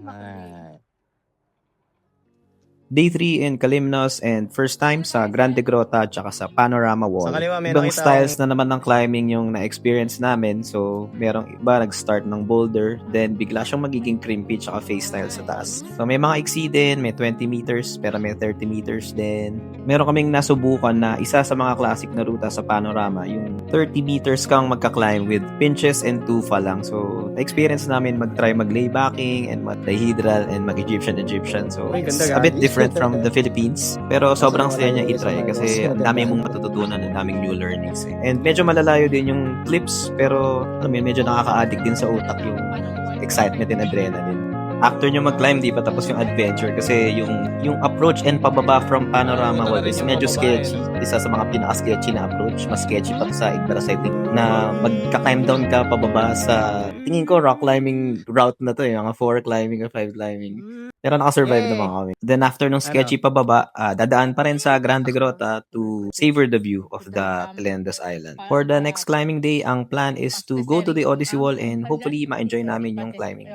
Ah. Day 3 in Calimnos and first time sa Grande Grota at saka sa Panorama Wall. Sa kaliwa, may Ibang nakita styles akong- na naman ng climbing yung na-experience namin. So, merong iba nag-start ng boulder, then bigla siyang magiging crimpy tsaka face style sa taas. So, may mga iksi din, may 20 meters, pero may 30 meters din. Meron kaming nasubukan na isa sa mga classic na ruta sa Panorama, yung 30 meters kang magka-climb with pinches and tufa lang. So, na-experience namin mag-try mag-laybacking and mag-dihedral and mag-Egyptian. So, Uy, it's ganda, a bit gagi. different from the Philippines. Pero sobrang saya niya i-try kasi ang dami mong matututunan, ang daming new learnings. And medyo malalayo din yung clips, pero alam mo yun, medyo nakaka-addict din sa utak yung excitement and adrenaline. After nyo mag-climb, di pa tapos yung adventure kasi yung approach and pababa from Panorama Wall is medyo sketchy. Isa sa mga pinaka-sketchy na approach. Mas sketchy pa sa Igbaras, I think, na magka-climb down ka pababa sa, tingin ko, rock climbing route na to, mga 4 climbing or 5 climbing. Pero nakasurvive naman kami. Then after nung sketchy pababa, dadaan pa rin sa Grande Grota to savor the view of the Telendas Island. For the next climbing day, ang plan is to go to the Odyssey Wall and hopefully ma-enjoy namin yung climbing.